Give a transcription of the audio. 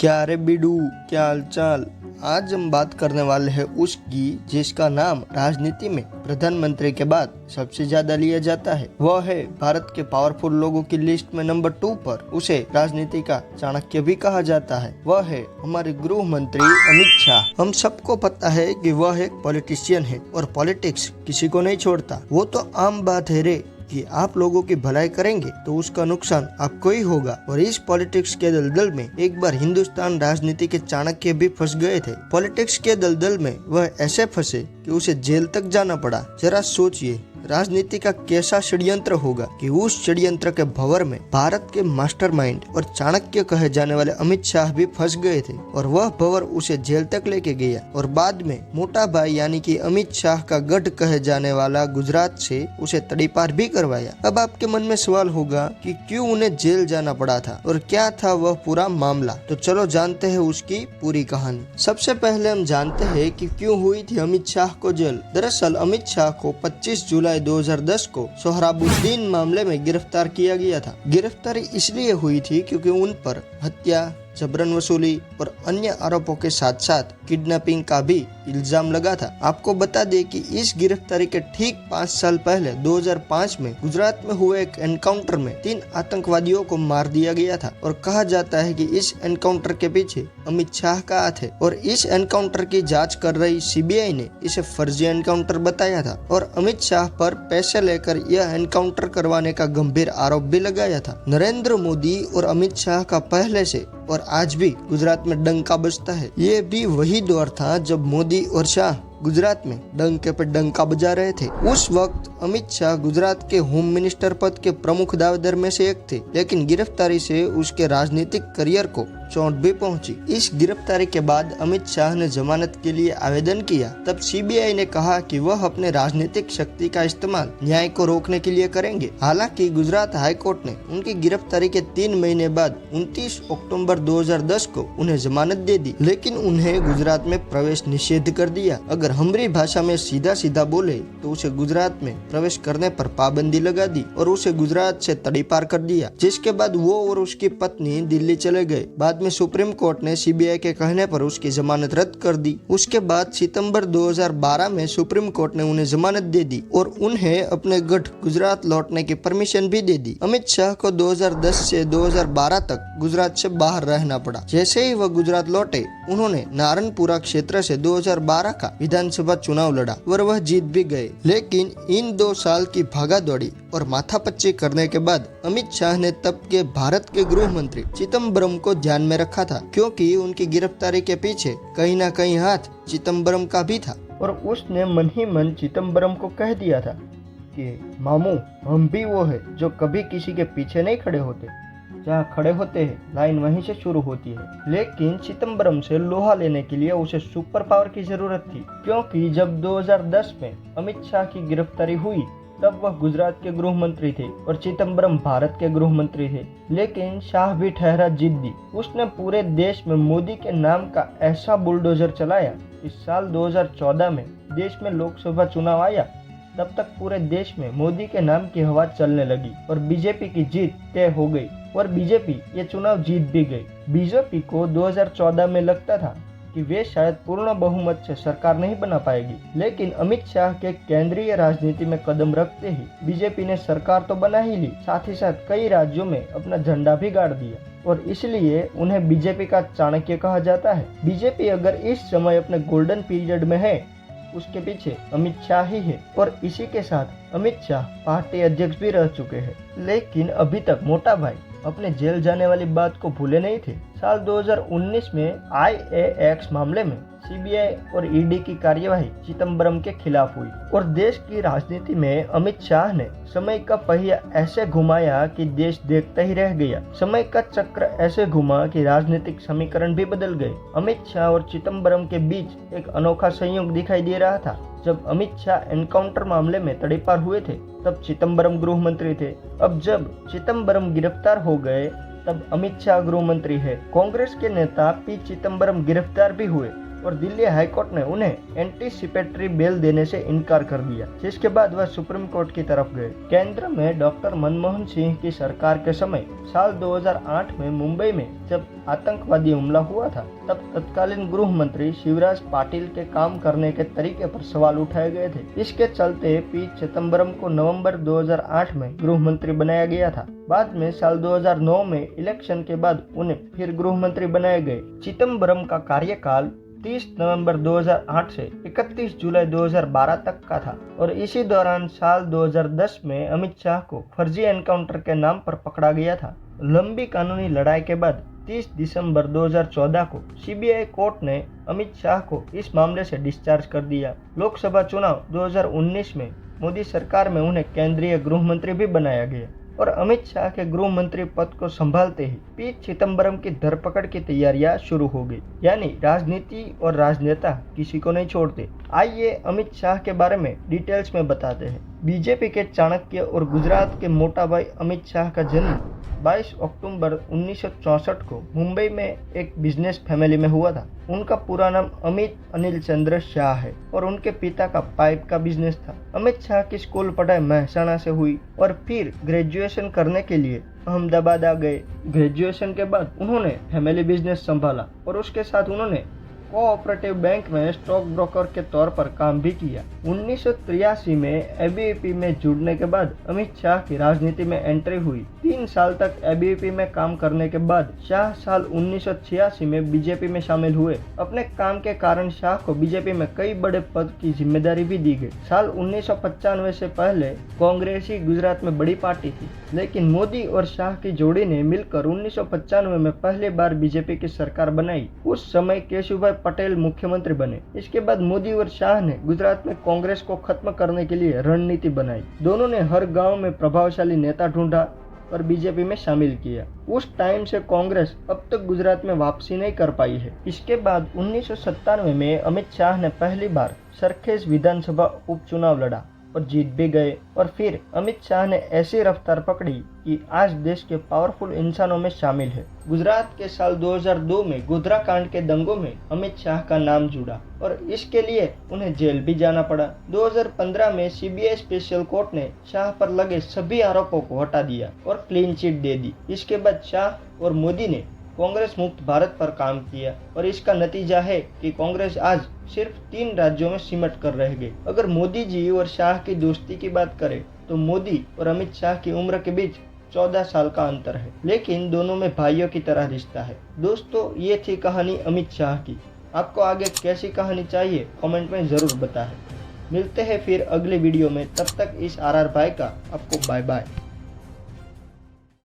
क्या रे बिडू, क्या हालचाल। आज हम बात करने वाले हैं उसकी जिसका नाम राजनीति में प्रधानमंत्री के बाद सबसे ज्यादा लिया जाता है। वह है भारत के पावरफुल लोगों की लिस्ट में नंबर 2 पर। उसे राजनीति का चाणक्य भी कहा जाता है। वह है हमारे गृह मंत्री अमित शाह। हम सबको पता है कि वह एक पॉलिटिशियन है और पॉलिटिक्स किसी को नहीं छोड़ता। वो तो आम बात है रे कि आप लोगों की भलाई करेंगे तो उसका नुकसान आपको ही होगा। और इस पॉलिटिक्स के दलदल में एक बार हिंदुस्तान राजनीति के चाणक्य भी फंस गए थे। पॉलिटिक्स के दलदल में वह ऐसे फंसे कि उसे जेल तक जाना पड़ा। जरा सोचिए राजनीति का कैसा षड्यंत्र होगा कि उस षड्यंत्र के भंवर में भारत के मास्टरमाइंड और चाणक्य कहे जाने वाले अमित शाह भी फंस गए थे और वह भंवर उसे जेल तक लेके गया। और बाद में मोटा भाई यानी कि अमित शाह का गढ़ कहे जाने वाला गुजरात से उसे तड़ीपार भी करवाया। अब आपके मन में सवाल होगा कि क्यों उन्हें जेल जाना पड़ा था और क्या था वह पूरा मामला। तो चलो जानते हैं उसकी पूरी कहानी। सबसे पहले हम जानते हैं कि क्यों हुई थी अमित शाह को जेल। दरअसल अमित शाह को 25 जुलाई 2010 को सोहराबुद्दीन मामले में गिरफ्तार किया गया था। गिरफ्तारी इसलिए हुई थी क्योंकि उन पर हत्या, जबरन वसूली और अन्य आरोपों के साथ साथ किडनैपिंग का भी इल्जाम लगा था। आपको बता दें कि इस गिरफ्तारी के ठीक 5 साल पहले 2005 में गुजरात में हुए एक एनकाउंटर में 3 आतंकवादियों को मार दिया गया था और कहा जाता है कि इस एनकाउंटर के पीछे अमित शाह का हाथ है। और इस एनकाउंटर की जांच कर रही सीबीआई ने इसे फर्जी एनकाउंटर बताया था और अमित शाह पर पैसे लेकर यह एनकाउंटर करवाने का गंभीर आरोप भी लगाया था। नरेंद्र मोदी और अमित शाह का पहले से और आज भी गुजरात में डंका बजता है। ये भी वही दौर था जब मोदी और शाह गुजरात में डंके पे डंका बजा रहे थे। उस वक्त अमित शाह गुजरात के होम मिनिस्टर पद के प्रमुख दावेदार में से एक थे, लेकिन गिरफ्तारी से उसके राजनीतिक करियर को चोट भी पहुंची। इस गिरफ्तारी के बाद अमित शाह ने जमानत के लिए आवेदन किया। तब सीबीआई ने कहा कि वह अपने राजनीतिक शक्ति का इस्तेमाल न्याय को रोकने के लिए करेंगे। हालांकि गुजरात हाई कोर्ट ने उनकी गिरफ्तारी के 3 महीने बाद 29 अक्टूबर 2010 को उन्हें जमानत दे दी, लेकिन उन्हें गुजरात में प्रवेश निषेध कर दिया। अगर हमारी भाषा में सीधा सीधा बोले तो उसे गुजरात में प्रवेश करने पर पाबंदी लगा दी और उसे गुजरात से तड़ीपार कर दिया, जिसके बाद वो और उसकी पत्नी दिल्ली चले गए। बाद में सुप्रीम कोर्ट ने सीबीआई के कहने पर उसकी जमानत रद्द कर दी। उसके बाद सितंबर 2012 में सुप्रीम कोर्ट ने उन्हें जमानत दे दी और उन्हें अपने गढ़ गुजरात लौटने की परमिशन भी दे दी। अमित शाह को 2010 से 2012 तक गुजरात से बाहर रहना पड़ा। जैसे ही वह गुजरात लौटे उन्होंने नारायणपुरा क्षेत्र से 2012 का विधानसभा चुनाव लड़ा और वह जीत भी गए। लेकिन इन 2 साल की भागादौड़ी और माथापच्ची करने के बाद अमित शाह ने तब के भारत के गृह मंत्री चिदम्बरम को ध्यान में रखा था, क्योंकि उनकी गिरफ्तारी के पीछे कहीं ना कहीं हाथ चिदम्बरम का भी था। और उसने मन ही मन चिदम्बरम को कह दिया था कि मामू, हम भी वो है जो कभी किसी के पीछे नहीं खड़े होते, जहाँ खड़े होते हैं लाइन वहीं से शुरू होती है। लेकिन चिदम्बरम से लोहा लेने के लिए उसे सुपर पावर की जरूरत थी, क्योंकि जब 2010 में अमित शाह की गिरफ्तारी हुई तब वह गुजरात के गृह मंत्री थे और चिदम्बरम भारत के गृह मंत्री थे। लेकिन शाह भी ठहरा जिद्दी। उसने पूरे देश में मोदी के नाम का ऐसा बुलडोजर चलाया। इस साल 2014 में देश में लोकसभा चुनाव आया, तब तक पूरे देश में मोदी के नाम की हवा चलने लगी और बीजेपी की जीत तय हो गई और बीजेपी ये चुनाव जीत भी गई। बीजेपी को 2014 में लगता था कि वे शायद पूर्ण बहुमत से सरकार नहीं बना पाएगी, लेकिन अमित शाह के केंद्रीय राजनीति में कदम रखते ही बीजेपी ने सरकार तो बना ही ली, साथ ही साथ कई राज्यों में अपना झंडा भी गाड़ दिया और इसलिए उन्हें बीजेपी का चाणक्य कहा जाता है। बीजेपी अगर इस समय अपने गोल्डन पीरियड में है, उसके पीछे अमित शाह ही है और इसी के साथ अमित शाह पार्टी अध्यक्ष भी रह चुके हैं। लेकिन अभी तक मोटा भाई अपने जेल जाने वाली बात को भूले नहीं थे। साल 2019 में IAX मामले में सीबीआई और ईडी की कार्यवाही चिदम्बरम के खिलाफ हुई और देश की राजनीति में अमित शाह ने समय का पहिया ऐसे घुमाया कि देश देखता ही रह गया। समय का चक्र ऐसे घुमा कि राजनीतिक समीकरण भी बदल गए। अमित शाह और चिदम्बरम के बीच एक अनोखा संयोग दिखाई दे रहा था। जब अमित शाह एनकाउंटर मामले में तड़ीपार हुए थे तब चिदम्बरम गृह मंत्री थे। अब जब चिदम्बरम गिरफ्तार हो गए तब अमित शाह गृह मंत्री है। कांग्रेस के नेता पी चिदम्बरम गिरफ्तार भी हुए और दिल्ली हाईकोर्ट ने उन्हें एंटीसिपेटरी बेल देने से इनकार कर दिया, जिसके बाद वह सुप्रीम कोर्ट की तरफ गए। केंद्र में डॉक्टर मनमोहन सिंह की सरकार के समय साल 2008 में मुंबई में जब आतंकवादी हमला हुआ था, तब तत्कालीन गृह मंत्री शिवराज पाटिल के काम करने के तरीके पर सवाल उठाए गए थे। इसके चलते पी चिदम्बरम को नवंबर 2008 में गृह मंत्री बनाया गया था। बाद में साल 2009 में इलेक्शन के बाद उन्हें फिर गृह मंत्री बनाए गए। चिदम्बरम का कार्यकाल 30 नवंबर 2008 से 31 जुलाई 2012 तक का था और इसी दौरान साल 2010 में अमित शाह को फर्जी एनकाउंटर के नाम पर पकड़ा गया था। लंबी कानूनी लड़ाई के बाद 30 दिसंबर 2014 को सीबीआई कोर्ट ने अमित शाह को इस मामले से डिस्चार्ज कर दिया। लोकसभा चुनाव 2019 में मोदी सरकार में उन्हें केंद्रीय गृह मंत्री भी बनाया गया और अमित शाह के गृह मंत्री पद को संभालते ही पी चिदम्बरम की धरपकड़ की तैयारियां शुरू हो गई। यानी राजनीति और राजनेता किसी को नहीं छोड़ते। आइए अमित शाह के बारे में डिटेल्स में बताते हैं। बीजेपी के चाणक्य और गुजरात के मोटा भाई अमित शाह का जन्म 22 अक्टूबर 1964 को मुंबई में एक बिजनेस फैमिली में हुआ था। उनका पूरा नाम अमित अनिल चंद्र शाह है और उनके पिता का पाइप का बिजनेस था। अमित शाह की स्कूल पढ़ाई महसाणा से हुई और फिर ग्रेजुएशन करने के लिए अहमदाबाद आ गए। ग्रेजुएशन के बाद उन्होंने फैमिली बिजनेस संभाला और उसके साथ उन्होंने कोऑपरेटिव बैंक में स्टॉक ब्रोकर के तौर पर काम भी किया। 1983 में एबीवीपी में जुड़ने के बाद अमित शाह की राजनीति में एंट्री हुई। 3 साल तक एबीवीपी में काम करने के बाद शाह साल 1986 में बीजेपी में शामिल हुए। अपने काम के कारण शाह को बीजेपी में कई बड़े पद की जिम्मेदारी भी दी गई। साल 1995 से पहले कांग्रेस ही गुजरात में बड़ी पार्टी थी, लेकिन मोदी और शाह की जोड़ी ने मिलकर 1995 में पहली बार बीजेपी की सरकार बनाई। उस समय केशुभाई पटेल मुख्यमंत्री बने। इसके बाद मोदी और शाह ने गुजरात में कांग्रेस को खत्म करने के लिए रणनीति बनाई। दोनों ने हर गांव में प्रभावशाली नेता ढूंढा और बीजेपी में शामिल किया। उस टाइम से कांग्रेस अब तक गुजरात में वापसी नहीं कर पाई है। इसके बाद 1997 में अमित शाह ने पहली बार सरखेज विधानसभा उपचुनाव लड़ा और जीत भी गए और फिर अमित शाह ने ऐसी रफ्तार पकड़ी कि आज देश के पावरफुल इंसानों में शामिल है। गुजरात के साल 2002 में गोधरा कांड के दंगों में अमित शाह का नाम जुड़ा और इसके लिए उन्हें जेल भी जाना पड़ा। 2015 में सीबीआई स्पेशल कोर्ट ने शाह पर लगे सभी आरोपों को हटा दिया और क्लीन चिट दे दी। इसके बाद शाह और मोदी ने कांग्रेस मुक्त भारत पर काम किया और इसका नतीजा है कि कांग्रेस आज सिर्फ 3 राज्यों में सिमट कर रह गई। अगर मोदी जी और शाह की दोस्ती की बात करें तो मोदी और अमित शाह की उम्र के बीच 14 साल का अंतर है, लेकिन दोनों में भाइयों की तरह रिश्ता है। दोस्तों, ये थी कहानी अमित शाह की। आपको आगे कैसी कहानी चाहिए कमेंट में जरूर बताएं। मिलते हैं फिर अगले वीडियो में, तब तक इस RR भाई का आपको बाय बाय।